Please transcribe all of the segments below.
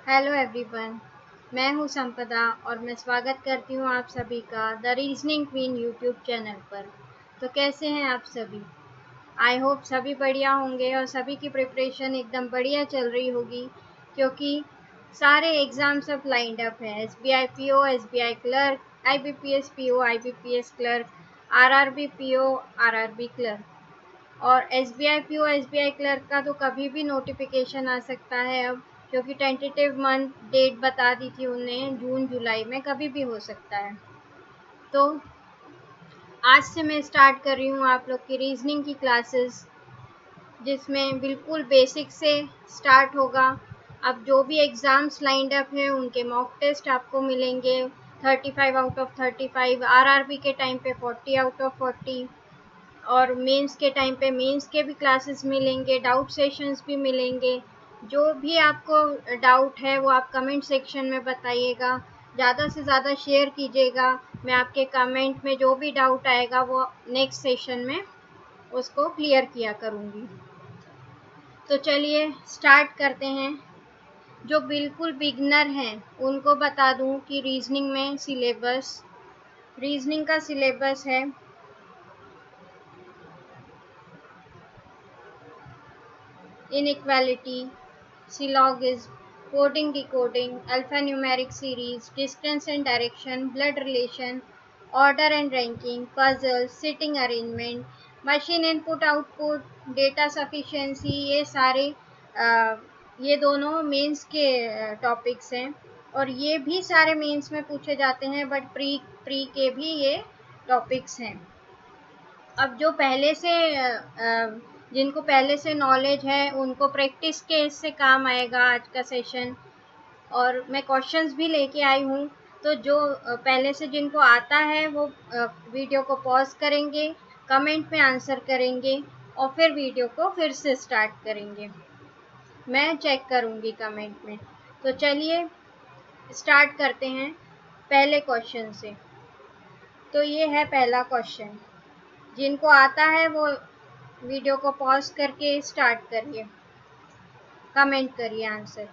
Hello everyone. मैं हूं संपदा और मैं स्वागत करती हूं आप सभी का the reasoning queen YouTube channel पर। तो कैसे हैं आप सभी? आई होप सभी बढ़िया होंगे और सभी की प्रिपरेशन एकदम बढ़िया चल रही होगी, क्योंकि सारे एग्ज़ाम सब लाइंड अप हैं। SBI PO, SBI clerk, IBPS PO, IBPS clerk, RRB PO, RRB clerk. और एसबीआई पीओ, एसबीआई क्लर्क का तो कभी भी नोटिफिकेशन आ सकता है अब, क्योंकि टेंटेटिव मंथ डेट बता दी थी उन्होंने, जून जुलाई में कभी भी हो सकता है। तो आज से मैं स्टार्ट कर रही हूँ आप लोग की रीजनिंग की क्लासेस, जिसमें बिल्कुल बेसिक से स्टार्ट होगा। अब जो भी एग्ज़ाम्स लाइंड अप है उनके मॉक टेस्ट आपको मिलेंगे, 35 आउट ऑफ 35, आरआरबी के टाइम पे 40 आउट ऑफ 40, और मेंस के टाइम पे मेंस के भी क्लासेस मिलेंगे, डाउट सेशंस भी मिलेंगे। जो भी आपको डाउट है वो आप कमेंट सेक्शन में बताइएगा, ज़्यादा से ज़्यादा शेयर कीजिएगा। मैं आपके कमेंट में जो भी डाउट आएगा वो नेक्स्ट सेशन में उसको क्लियर किया करूँगी। तो चलिए स्टार्ट करते हैं। जो बिल्कुल बिगनर हैं उनको बता दूं कि रीजनिंग में रीजनिंग का सिलेबस है inequality, syllogism, coding decoding, alphanumeric series, distance and direction, blood relation, order and ranking, puzzle, sitting arrangement, machine input output, data sufficiency. ये दोनों मेंस के टॉपिक्स हैं, और ये भी सारे मेंस में पूछे जाते हैं, बट प्री के भी ये टॉपिक्स हैं। अब जो पहले से जिनको पहले से नॉलेज है उनको प्रैक्टिस के इससे काम आएगा आज का सेशन। और मैं क्वेश्चंस भी लेके आई हूँ, तो जो पहले से जिनको आता है वो वीडियो को पॉज करेंगे, कमेंट में आंसर करेंगे और फिर वीडियो को फिर से स्टार्ट करेंगे। मैं चेक करूँगी कमेंट में। तो चलिए स्टार्ट करते हैं पहले क्वेश्चन से। तो ये है पहला क्वेश्चन। जिनको आता है वो वीडियो को पॉज करके स्टार्ट करिए, कमेंट करिए आंसर।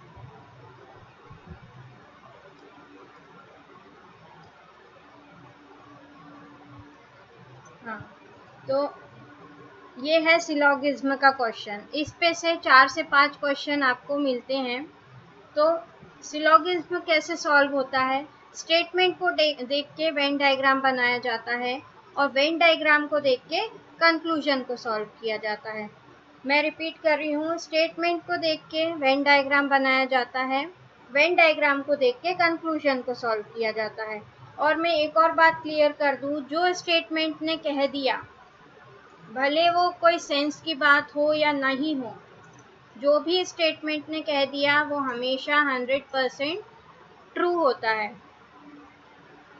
हाँ, तो ये है सिलॉगिज्म का क्वेश्चन। इस पे से 4 से 5 क्वेश्चन आपको मिलते हैं। तो सिलॉगिज्म कैसे सॉल्व होता है? स्टेटमेंट को देख के वेन डायग्राम बनाया जाता है, और वेन डायग्राम को देख के कंक्लूजन को सॉल्व किया जाता है। मैं रिपीट कर रही हूँ, स्टेटमेंट को देख के वेन डायग्राम बनाया जाता है, वेन डायग्राम को देख के कंक्लूजन को सॉल्व किया जाता है। और मैं एक और बात क्लियर कर दूँ, जो स्टेटमेंट ने कह दिया, भले वो कोई सेंस की बात हो या नहीं हो, जो भी स्टेटमेंट ने कह दिया वो हमेशा 100% ट्रू होता है।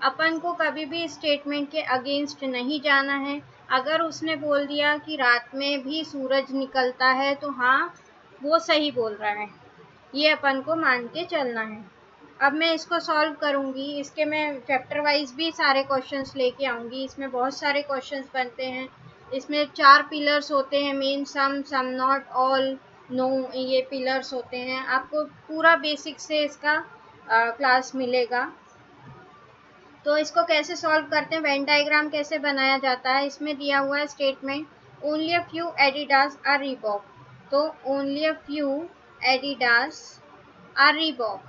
अपन को कभी भी स्टेटमेंट के अगेंस्ट नहीं जाना है। अगर उसने बोल दिया कि रात में भी सूरज निकलता है, तो हाँ, वो सही बोल रहा है, ये अपन को मान के चलना है। अब मैं इसको सॉल्व करूँगी। इसके मैं चैप्टर वाइज भी सारे क्वेश्चंस लेके आऊँगी। इसमें बहुत सारे क्वेश्चंस बनते हैं। इसमें 4 पिलर्स होते हैं, main, some not, all, no, ये पिलर्स होते हैं। आपको पूरा बेसिक से इसका क्लास मिलेगा। तो इसको कैसे सॉल्व करते हैं, वेन डायग्राम कैसे बनाया जाता है, इसमें दिया हुआ है statement, only a few Adidas are Reebok. तो only a few Adidas are Reebok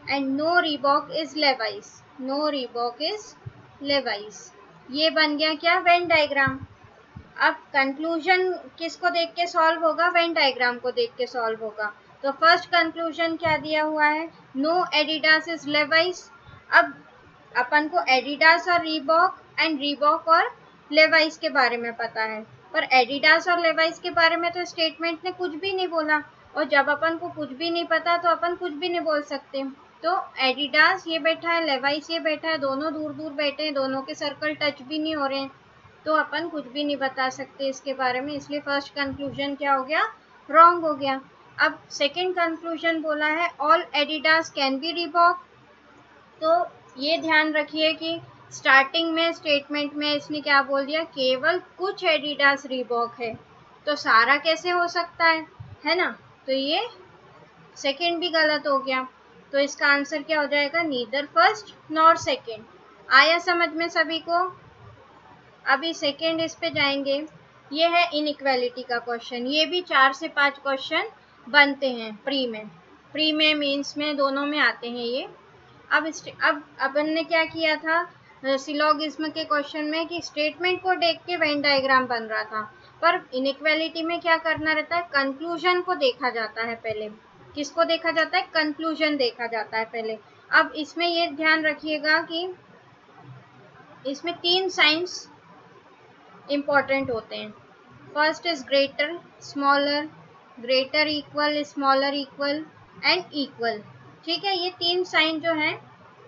and no Reebok is Levi's. No Reebok is Levi's. ये बन गया क्या, वेन डायग्राम। अब कंक्लूजन किसको देख के सॉल्व होगा, वेन डायग्राम को देख के सॉल्व होगा। तो फर्स्ट कंक्लूजन क्या दिया हुआ है, नो एडिडास इज लेवाइस। अब अपन को एडिडास और रीबॉक एंड रीबॉक और लेवाइस के बारे में पता है, पर एडिडास और लेवाइस के बारे में तो स्टेटमेंट ने कुछ भी नहीं बोला। और जब अपन को कुछ भी नहीं पता तो अपन कुछ भी नहीं बोल सकते। तो एडिडास ये बैठा है, लेवाइस ये बैठा है, दोनों दूर दूर बैठे हैं, दोनों के सर्कल टच भी नहीं हो रहे हैं, तो अपन कुछ भी नहीं बता सकते इसके बारे में। इसलिए फर्स्ट कंक्लूजन क्या हो गया, रॉन्ग हो गया। अब सेकंड कंक्लूजन बोला है, all Adidas can be Reebok. तो ये ध्यान रखिए कि स्टार्टिंग में स्टेटमेंट में इसने क्या बोल दिया, केवल कुछ एडिडास रीबॉक है, तो सारा कैसे हो सकता है ना। तो ये सेकंड भी गलत हो गया, तो इसका आंसर क्या हो जाएगा, नीदर फर्स्ट नॉर सेकंड। आया समझ में सभी को? अभी सेकंड इस पे जाएंगे। ये है इनइक्वालिटी का क्वेश्चन। ये भी 4 से 5 क्वेश्चन बनते हैं प्री में मेंस में दोनों में आते हैं ये। अब अपन ने क्या किया था सिलोगिज्म के क्वेश्चन में कि स्टेटमेंट को देख के वेन डायग्राम बन रहा था, पर इनइक्वालिटी में क्या करना रहता है, कंक्लूजन को देखा जाता है पहले। किसको देखा जाता है, कंक्लूजन देखा जाता है पहले। अब इसमें ये ध्यान रखिएगा कि इसमें 3 साइंस इंपॉर्टेंट होते हैं। First is greater, smaller, greater equal, smaller equal and equal. ठीक है, ये 3 साइन जो हैं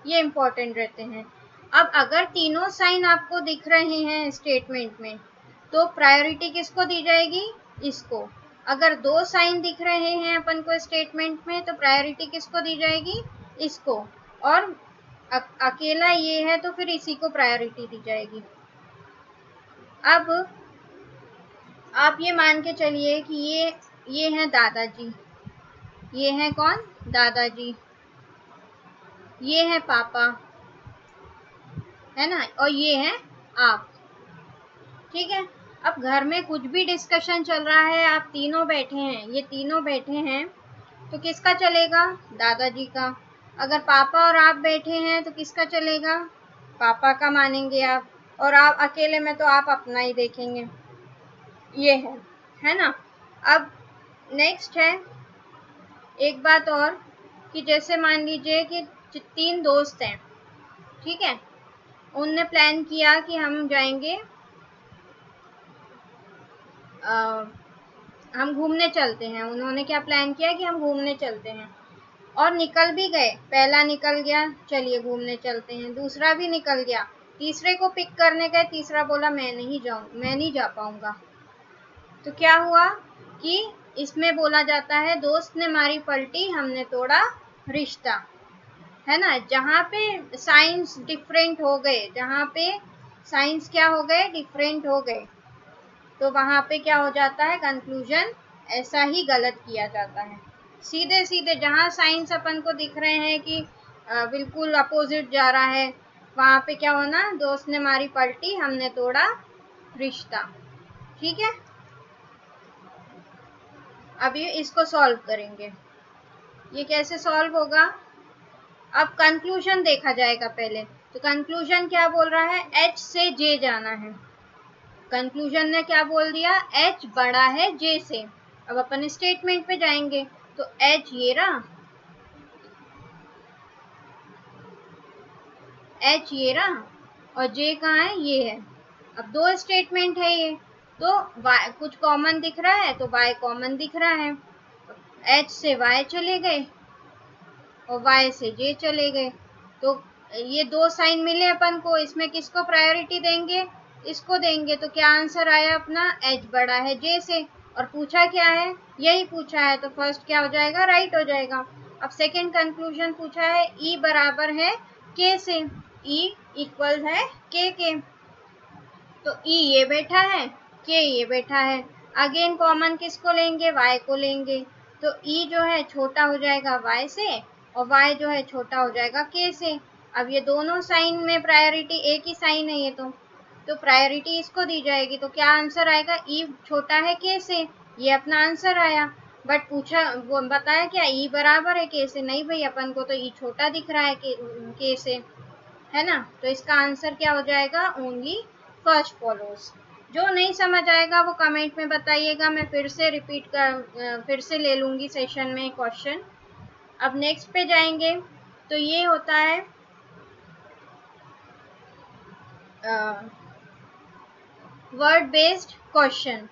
ये इंपॉर्टेंट रहते हैं। अब अगर तीनों साइन आपको दिख रहे हैं स्टेटमेंट में, तो प्रायोरिटी किसको दी जाएगी, इसको। अगर 2 साइन दिख रहे हैं अपन को स्टेटमेंट में, तो प्रायोरिटी किसको दी जाएगी, इसको। और अकेला ये है तो फिर इसी को प्रायोरिटी दी जाएगी। अब आप ये मान के चलिए कि ये हैं दादाजी, ये हैं कौन, दादाजी, ये हैं पापा, है ना, और ये हैं आप। ठीक है, अब घर में कुछ भी डिस्कशन चल रहा है, आप तीनों बैठे हैं, ये तीनों बैठे हैं, तो किसका चलेगा, दादाजी का। अगर पापा और आप बैठे हैं तो किसका चलेगा, पापा का मानेंगे आप, और आप अकेले में तो आप अपना ही देखेंगे। ये है ना। अब नेक्स्ट है एक बात और, कि जैसे मान लीजिए कि 3 दोस्त हैं, ठीक है, उनने प्लान किया कि हम जाएंगे, हम घूमने चलते हैं। उन्होंने क्या प्लान किया कि हम घूमने चलते हैं, और निकल भी गए। पहला निकल गया, चलिए घूमने चलते हैं, दूसरा भी निकल गया, तीसरे को पिक करने गए, तीसरा बोला मैं नहीं जा पाऊंगा। तो क्या हुआ कि इसमें बोला जाता है दोस्त ने मारी पलटी, हमने तोड़ा रिश्ता, है ना। जहाँ पे साइंस डिफरेंट हो गए, जहाँ पे साइंस क्या हो गए, डिफरेंट हो गए, तो वहाँ पे क्या हो जाता है, कंक्लूजन ऐसा ही गलत किया जाता है। सीधे सीधे जहाँ साइंस अपन को दिख रहे हैं कि बिल्कुल अपोजिट जा रहा है, वहाँ पे क्या होना, दोस्त ने मारी पलटी, हमने तोड़ा रिश्ता। ठीक है, अभी इसको सॉल्व करेंगे। ये कैसे सॉल्व होगा, अब कंक्लूजन देखा जाएगा पहले। तो कंक्लूजन क्या बोल रहा है, H से J जाना है। कंक्लूजन ने क्या बोल दिया, H बड़ा है J से। अब अपन स्टेटमेंट पे जाएंगे, तो H ये रहा, H ये रहा, और J कहाँ है, ये है। अब 2 स्टेटमेंट है ये, तो Y कुछ कॉमन दिख रहा है, तो Y कॉमन दिख रहा है। H से Y चले गए और Y से J चले गए, तो ये 2 साइन मिले अपन को, इसमें किसको प्रायोरिटी देंगे, इसको देंगे। तो क्या आंसर आया अपना, H बड़ा है J से, और पूछा क्या है, यही पूछा है, तो फर्स्ट क्या हो जाएगा, राइट हो जाएगा। अब सेकंड कंक्लूजन पूछा है, E बराबर है K से, E इक्वल है K के, तो E ये बैठा है, K ये बैठा है। अगेन कॉमन किसको लेंगे, Y को लेंगे, तो E जो है छोटा हो जाएगा Y से, और Y जो है छोटा हो जाएगा K से। अब ये दोनों साइन में प्रायोरिटी एक ही साइन है ये, तो प्रायोरिटी इसको दी जाएगी। तो क्या आंसर आएगा, E छोटा है K से, ये अपना आंसर आया। बट पूछा, वो बताया क्या, E बराबर है K से, नहीं भाई, अपन को तो E छोटा दिख रहा है K से, है ना। तो इसका आंसर क्या हो जाएगा, ओनली फर्स्ट फॉलोज। जो नहीं समझ आएगा वो कमेंट में बताइएगा, मैं फिर से ले लूंगी सेशन में क्वेश्चन। अब नेक्स्ट पे जाएंगे, तो ये होता है वर्ड बेस्ड क्वेश्चन,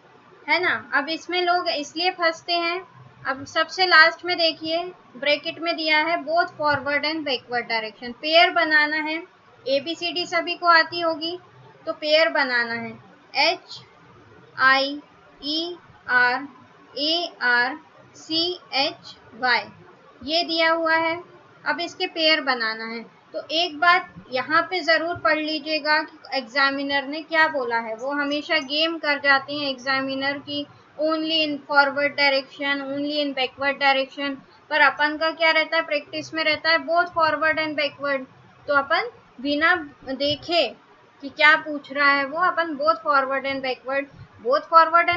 है ना। अब इसमें लोग इसलिए फंसते हैं। अब सबसे लास्ट में देखिए, ब्रैकेट में दिया है both forward and backward direction. Pair बनाना है, ABCD सभी को आती होगी, तो पेयर बनाना है, HIERARCHY ये दिया हुआ है। अब इसके पेयर बनाना है। तो एक बात यहाँ पे ज़रूर पढ़ लीजिएगा कि एग्जामिनर ने क्या बोला है। वो हमेशा गेम कर जाते हैं एग्जामिनर की, only in forward direction, only in backward direction. पर अपन का क्या रहता है, प्रैक्टिस में रहता है बोथ फॉरवर्ड एंड बैकवर्ड। तो अपन बिना देखे कि क्या पूछ रहा है वो, अपन बोथ फॉरवर्ड एंड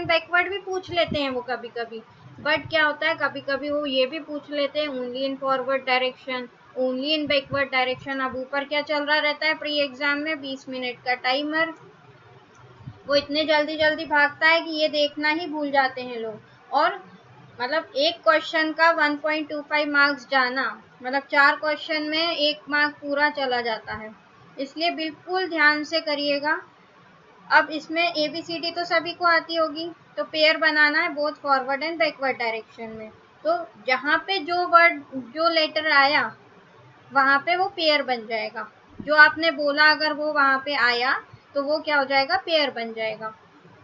बैकवर्ड भी पूछ लेते हैं वो कभी कभी। बट क्या होता है, कभी कभी वो ये भी पूछ लेते हैं only in forward direction, only in backward direction. अब ऊपर क्या चल रहा रहता है प्री एग्जाम में, 20 मिनट का टाइमर। वो इतने जल्दी जल्दी भागता है कि ये देखना ही भूल जाते हैं लोग। और मतलब एक क्वेश्चन का 1.25 मार्क्स जाना, मतलब 4 क्वेश्चन में 1 मार्क पूरा चला जाता है। इसलिए बिल्कुल ध्यान से करिएगा। अब इसमें ABCD तो सभी को आती होगी, तो पेयर बनाना है both forward and backward direction में। तो जहाँ पे जो वर्ड जो लेटर आया वहां पे वो पेयर बन जाएगा। जो आपने बोला अगर वो वहां पे आया तो वो क्या हो जाएगा, पेयर बन जाएगा।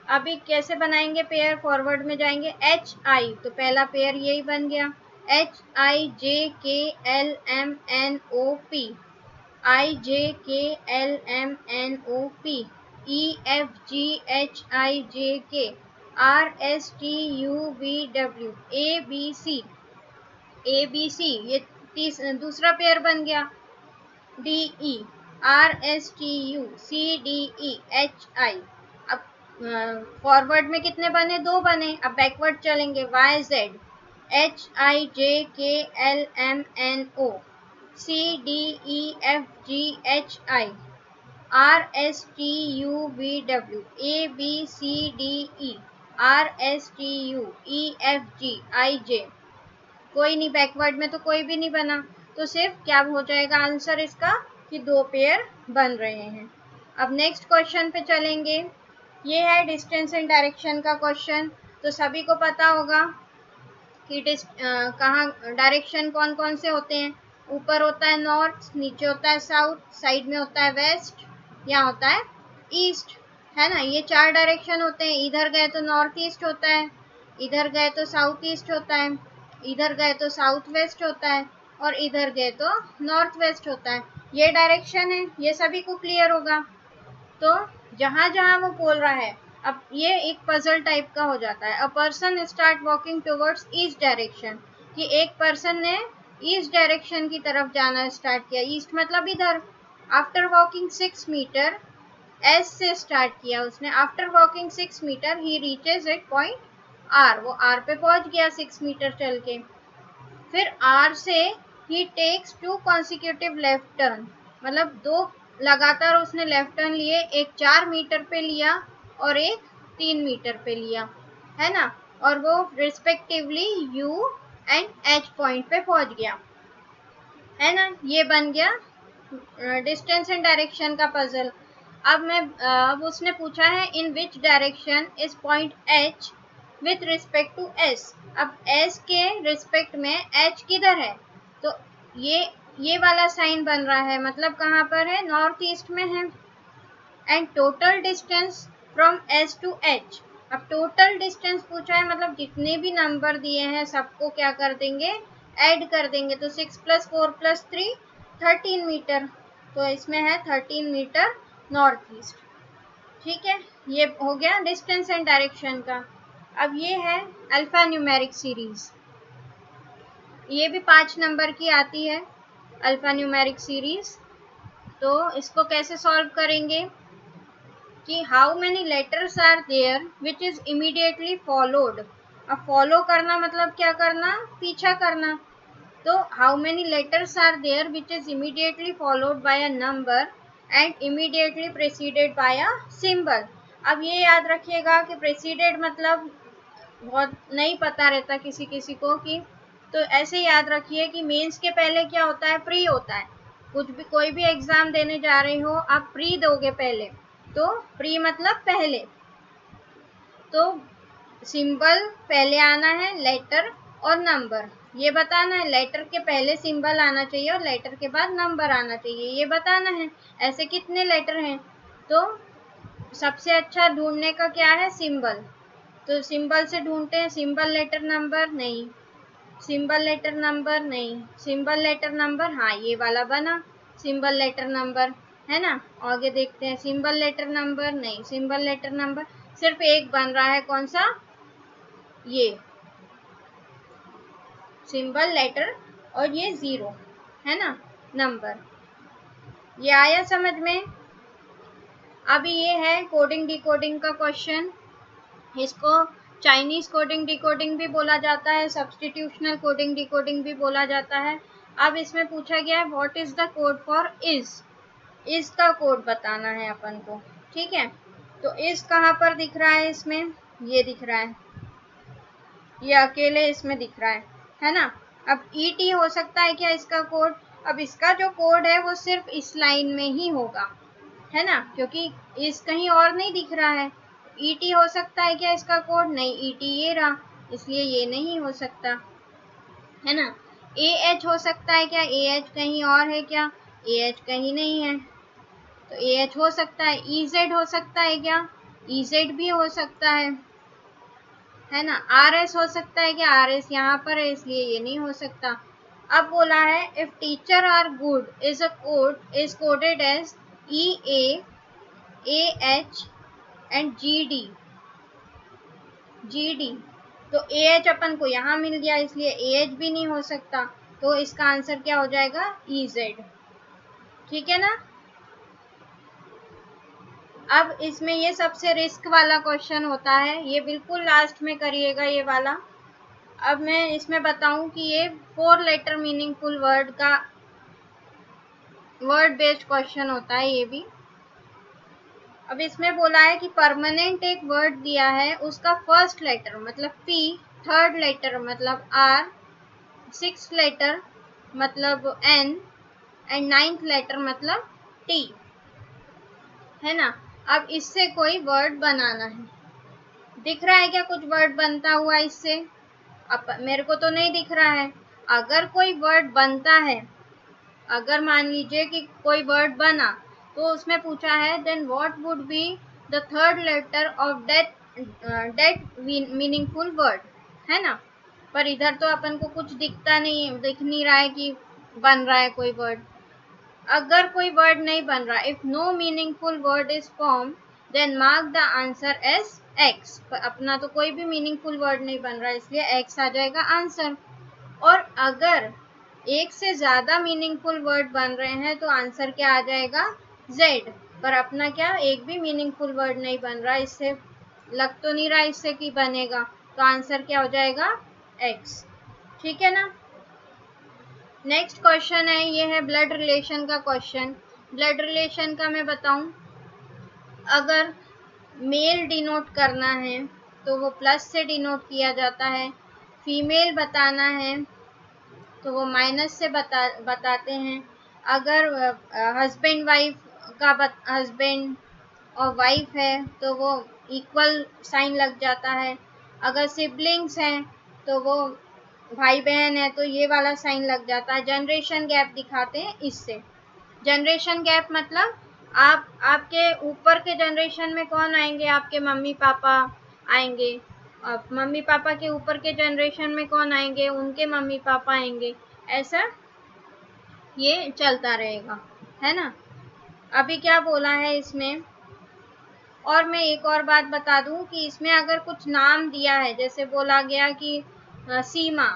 अभी कैसे बनाएंगे पेयर, फॉरवर्ड में जाएंगे HI, तो पहला पेयर यही बन गया, HIJKLMNOP, IJKLMNOP, EFGHIJK, RSTUVW, ABC, ये दूसरा पेयर बन गया। DE, RSTUCDEHI। अब फॉरवर्ड में कितने बने, 2 बने। अब बैकवर्ड चलेंगे, YZ, HIJKLMNO, CDEFGHI, RSTUVW, ABCDE, RSTUEFGIJ। कोई नहीं, बैकवर्ड में तो कोई भी नहीं बना, तो सिर्फ क्या हो जाएगा आंसर इसका कि 2 पेयर बन रहे हैं। अब नेक्स्ट क्वेश्चन पे चलेंगे। ये है डिस्टेंस एंड डायरेक्शन का क्वेश्चन। तो सभी को पता होगा कि कहाँ डायरेक्शन कौन कौन से होते हैं। ऊपर होता है नॉर्थ, नीचे होता है साउथ, साइड में होता है वेस्ट, यहाँ होता है ईस्ट, है ना। ये 4 डायरेक्शन होते हैं। इधर गए तो नॉर्थ ईस्ट होता है, इधर गए तो साउथ ईस्ट होता है, इधर गए तो साउथ वेस्ट होता है, और इधर गए तो नॉर्थ वेस्ट होता है। ये डायरेक्शन है, ये सभी को क्लियर होगा। तो जहां जहां वो बोल रहा है, अब ये एक पजल टाइप का हो जाता है। A person start walking towards east direction, कि एक पर्सन ने ईस्ट डायरेक्शन की तरफ जाना स्टार्ट किया। ईस्ट मतलब इधर। आफ्टर वॉकिंग 6 मीटर, एस से स्टार्ट किया उसने। आफ्टर वॉकिंग 6 मीटर ही रीचेज एट पॉइंट आर, वो आर पे पहुंच गया 6 मीटर चल के। फिर आर से ही टेक्स 2 कॉन्सिक्यूटिव लेफ्ट टर्न, मतलब 2 लगातार उसने लेफ्ट टर्न लिए। एक 4 मीटर पे लिया और एक 3 मीटर पे लिया, है ना। और वो respectively U and H point पे पहुंच गया, है ना। ये बन गया डिस्टेंस एंड डायरेक्शन का पजल। अब उसने पूछा है in which direction is point H with respect to S. अब एस के रिस्पेक्ट में एच किधर है, तो ये वाला साइन बन रहा है, मतलब कहाँ पर है, नॉर्थ ईस्ट में है। And total distance from S to H. अब टोटल डिस्टेंस पूछा है, मतलब जितने भी नंबर दिए हैं सबको क्या कर देंगे, ऐड कर देंगे। तो 6 + 4 + 3 13 मीटर, तो इसमें है 13 मीटर नॉर्थ ईस्ट। ठीक है, ये हो गया डिस्टेंस एंड डायरेक्शन का। अब ये है अल्फा न्यूमेरिक सीरीज, ये भी 5 नंबर की आती है अल्फा न्यूमेरिक सीरीज। तो इसको कैसे सॉल्व करेंगे कि how many letters are there which is immediately followed. अब फॉलो करना मतलब क्या करना, पीछा करना। तो how many letters are there which is immediately followed by a number and immediately preceded by a symbol. अब ये याद रखिएगा कि प्रेसिडेड मतलब बहुत नहीं पता रहता किसी किसी को कि, तो ऐसे याद रखिए कि मेंस के पहले क्या होता है, प्री होता है। कुछ भी कोई भी एग्जाम देने जा रहे हो आप प्री दोगे पहले, तो प्री मतलब पहले। तो सिंबल पहले आना है, लेटर और नंबर, ये बताना है। लेटर के पहले सिंबल आना चाहिए और लेटर के बाद नंबर आना चाहिए, ये बताना है। ऐसे कितने लेटर हैं, तो सबसे अच्छा ढूंढने का क्या है, सिंबल। तो सिंबल से ढूंढते हैं, सिंबल लेटर नंबर नहीं, सिंबल लेटर नंबर नहीं, सिंबल लेटर नंबर, हाँ ये वाला बना सिंबल लेटर नंबर, है ना। आगे देखते हैं, सिंबल लेटर नंबर नहीं, सिंबल लेटर नंबर सिर्फ एक बन रहा है, कौन सा, ये सिंबल लेटर और ये 0 है ना, नंबर। ये आया समझ में? अभी ये है कोडिंग डिकोडिंग का क्वेश्चन। इसको चाइनीज कोडिंग डिकोडिंग भी बोला जाता है, सब्स्टिट्यूशनल कोडिंग डिकोडिंग भी बोला जाता है। अब इसमें पूछा गया है what is the code for is का कोड बताना है अपन को, ठीक है। तो इज कहाँ पर दिख रहा है? इसमें ये दिख रहा है, ये अकेले इसमें दिख रहा है ना। अब ईटी हो सकता है क्या इसका कोड? अब इसका जो कोड है वो सिर्फ इस लाइन में ही होगा, है ना, क्योंकि इस कहीं और नहीं दिख रहा है। ईटी हो सकता है क्या इसका कोड? नहीं, ईटी ये रहा, इसलिए ये नहीं हो सकता, है ना। ए एच हो सकता है क्या? ए एच कहीं और है क्या? ए एच कहीं नहीं है, तो ए एच हो सकता है। ई जेड हो सकता है क्या? ई जेड भी हो सकता है ना। आर एस हो सकता है क्या? आर एस यहाँ पर है, इसलिए ये नहीं हो सकता। अब बोला है if teacher are good is a code is coded as E A H and G D. तो ए एच अपन को यहाँ मिल गया, इसलिए ए एच भी नहीं हो सकता, तो इसका आंसर क्या हो जाएगा? ई जेड, ठीक है ना। अब इसमें ये सबसे रिस्क वाला क्वेश्चन होता है, ये बिल्कुल लास्ट में करिएगा ये वाला। अब मैं इसमें बताऊं कि ये 4 लेटर मीनिंगफुल वर्ड का वर्ड बेस्ड क्वेश्चन होता है ये भी। अब इसमें बोला है कि परमानेंट एक वर्ड दिया है, उसका फर्स्ट लेटर मतलब पी, थर्ड लेटर मतलब आर, सिक्स्थ लेटर मतलब एन एंड नाइन्थ लेटर मतलब टी, है ना। अब इससे कोई वर्ड बनाना है। दिख रहा है क्या कुछ वर्ड बनता हुआ इससे? अब मेरे को तो नहीं दिख रहा है। अगर कोई वर्ड बनता है, अगर मान लीजिए कि कोई वर्ड बना, तो उसमें पूछा है then what would be the third letter of that meaningful word, है ना। पर इधर तो अपन को कुछ दिखता नहीं है, दिख नहीं रहा है कि बन रहा है कोई वर्ड। अगर कोई वर्ड नहीं बन रहा, if no meaningful word is form then mark the answer as X. अपना तो कोई भी मीनिंगफुल वर्ड नहीं बन रहा, इसलिए एक्स आ जाएगा आंसर। और अगर एक से ज्यादा मीनिंगफुल वर्ड बन रहे हैं तो आंसर क्या आ जाएगा? जेड। पर अपना क्या एक भी मीनिंगफुल वर्ड नहीं बन रहा, इससे लग तो नहीं रहा इससे कि बनेगा, तो आंसर क्या हो जाएगा? एक्स, ठीक है ना। नेक्स्ट क्वेश्चन है, ये है ब्लड रिलेशन का क्वेश्चन। ब्लड रिलेशन का मैं बताऊं, अगर मेल डिनोट करना है तो वो प्लस से डिनोट किया जाता है, फीमेल बताना है तो वो माइनस से बताते हैं। अगर हस्बैंड वाइफ का हस्बैंड और वाइफ है तो वो इक्वल साइन लग जाता है। अगर सिबलिंग्स हैं तो वो भाई बहन है तो ये वाला साइन लग जाता है। जनरेशन गैप दिखाते हैं इससे। जनरेशन गैप मतलब आपके ऊपर के जनरेशन में कौन आएंगे? आपके मम्मी पापा आएंगे। अब मम्मी पापा के ऊपर के जनरेशन में कौन आएंगे? उनके मम्मी पापा आएंगे। ऐसा ये चलता रहेगा, है ना। अभी क्या बोला है इसमें, और मैं एक और बात बता दूं कि इसमें अगर कुछ नाम दिया है, जैसे बोला गया कि सीमा,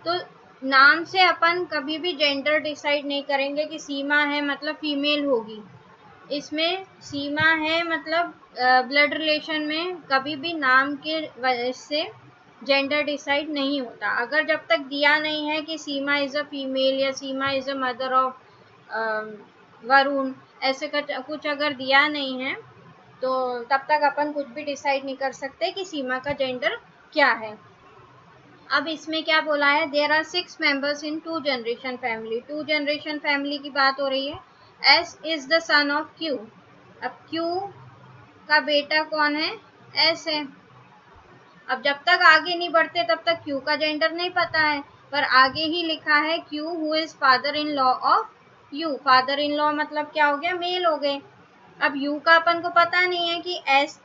तो नाम से अपन कभी भी जेंडर डिसाइड नहीं करेंगे कि सीमा है मतलब फीमेल होगी। इसमें सीमा है मतलब ब्लड रिलेशन में कभी भी नाम के वजह से जेंडर डिसाइड नहीं होता। अगर जब तक दिया नहीं है कि सीमा इज अ फीमेल या Seema is a mother of Varun, ऐसे कुछ अगर दिया नहीं है तो तब तक अपन कुछ भी डिसाइड नहीं कर सकते कि सीमा का जेंडर क्या है। अब इसमें क्या बोला है, there are 6 members in 2 generation family. 2 generation family की बात हो रही है। S is the son of Q. अब क्यू का बेटा कौन है? एस है। अब जब तक आगे नहीं बढ़ते तब तक क्यू का जेंडर नहीं पता है, पर आगे ही लिखा है Q who is father in law of you. Father in law मतलब क्या हो गया? मेल हो गए। अब यू का अपन को पता नहीं है कि एस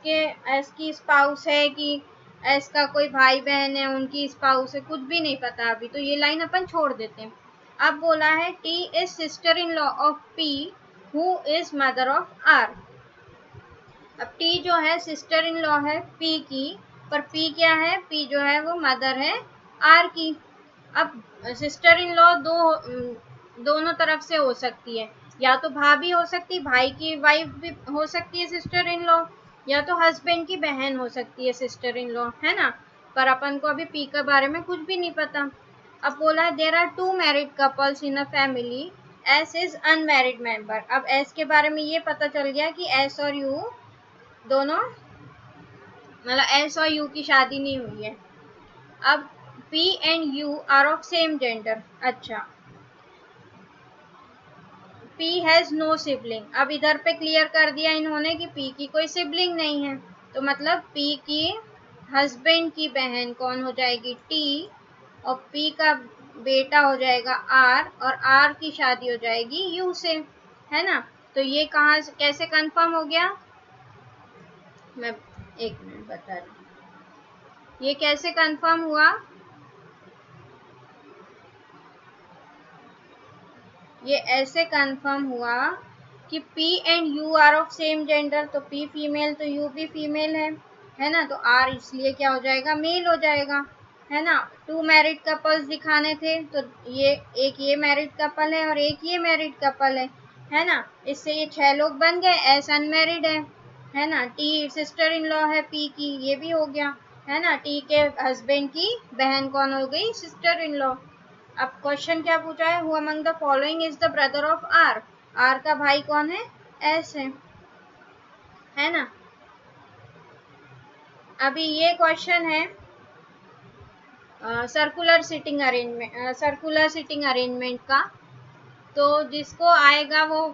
की स्पाउस है कि एस का कोई भाई बहन है उनकी स्पाउस है, कुछ भी नहीं पता अभी, तो ये लाइन अपन छोड़ देते हैं। अब बोला है T is sister in law of P who is mother of R. अब टी जो है सिस्टर इन लॉ है पी की, पर पी क्या है, पी जो है वो मदर है आर की। अब सिस्टर इन लॉ दोनों तरफ से हो सकती है, या तो भाभी हो सकती, भाई की वाइफ भी हो सकती है सिस्टर इन लॉ, या तो हस्बैंड की बहन हो सकती है सिस्टर इन लॉ, है ना। पर अपन को अभी पी के बारे में कुछ भी नहीं पता। अब बोला there are 2 married couples in a family, S is unmarried member. अब एस के बारे में ये पता चल गया कि एस और यू दोनों, मतलब एस और यू की शादी नहीं हुई है। अब P and U are of same gender. अच्छा, P हैज नो सिबलिंग। अब इधर पे क्लियर कर दिया इन्होंने कि P की कोई सिबलिंग नहीं है, तो मतलब P की हस्बैंड की बहन कौन हो जाएगी, T, और P का बेटा हो जाएगा R, और R की शादी हो जाएगी U से, है ना। तो ये कहाँ कैसे कंफर्म हो गया, मैं एक मिनट बता रही हूँ ये कैसे कंफर्म हुआ। ये ऐसे कंफर्म हुआ कि P and U are of same gender, तो P फीमेल तो U भी फीमेल है ना। तो R इसलिए क्या हो जाएगा, मेल हो जाएगा, है ना। 2 मैरिड कपल्स दिखाने थे, तो ये मैरिड कपल है और एक ये मैरिड कपल है ना। इससे ये 6 लोग बन गए। एस अनमैरिड है ना। T सिस्टर इन लॉ है P की, ये भी हो गया, है ना। T के हस्बैंड की बहन कौन हो गई, सिस्टर इन लॉ। अब क्वेश्चन क्या पूछा है, who among the following is the brother of R, R का भाई कौन है, एस है ना। अभी ये क्वेश्चन है सर्कुलर सिटिंग अरेंजमेंट का। तो जिसको आएगा वो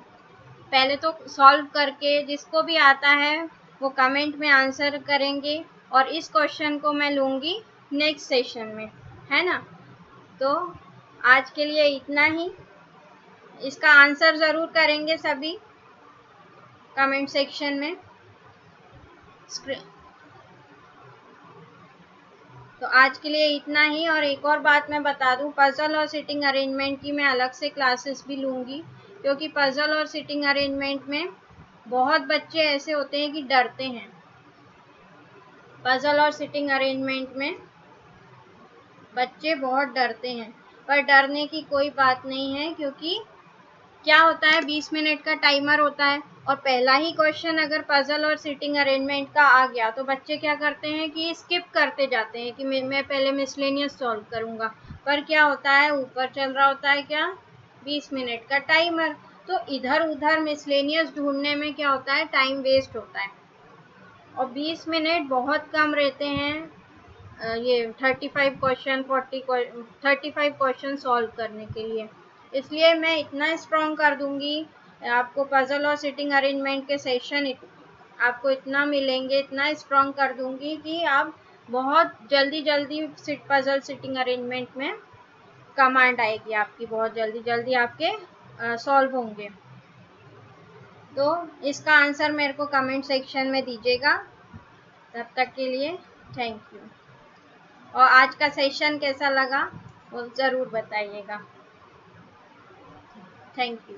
पहले तो सॉल्व करके, जिसको भी आता है वो कमेंट में आंसर करेंगे, और इस क्वेश्चन को मैं लूँगी नेक्स्ट सेशन में, है ना। तो आज के लिए इतना ही। इसका आंसर ज़रूर करेंगे सभी कमेंट सेक्शन में। तो आज के लिए इतना ही। और एक और बात मैं बता दूं, पजल और सिटिंग अरेंजमेंट की मैं अलग से क्लासेस भी लूँगी, क्योंकि पजल और सिटिंग अरेंजमेंट में बहुत बच्चे ऐसे होते हैं कि डरते हैं। पजल और सिटिंग अरेंजमेंट में बच्चे बहुत डरते हैं, पर डरने की कोई बात नहीं है, क्योंकि क्या होता है 20 मिनट का टाइमर होता है, और पहला ही क्वेश्चन अगर पजल और सिटिंग अरेंजमेंट का आ गया तो बच्चे क्या करते हैं कि स्किप करते जाते हैं कि मैं पहले मिसलेनियस सॉल्व करूंगा। पर क्या होता है, ऊपर चल रहा होता है क्या, 20 मिनट का टाइमर। तो इधर उधर मिसलेनियस ढूंढने में क्या होता है, टाइम वेस्ट होता है, और 20 मिनट बहुत कम रहते हैं ये 35 क्वेश्चन 35 क्वेश्चन सॉल्व करने के लिए। इसलिए मैं इतना स्ट्रॉन्ग कर दूंगी आपको, पजल और सिटिंग अरेंजमेंट के सेशन आपको इतना मिलेंगे, इतना स्ट्रॉन्ग कर दूंगी कि आप बहुत जल्दी जल्दी पजल सिटिंग अरेंजमेंट में कमांड आएगी आपकी, बहुत जल्दी जल्दी आपके सॉल्व होंगे। तो इसका आंसर मेरे को कमेंट सेक्शन में दीजिएगा। तब तक के लिए थैंक यू। और आज का सेशन कैसा लगा वो ज़रूर बताइएगा। Thank you.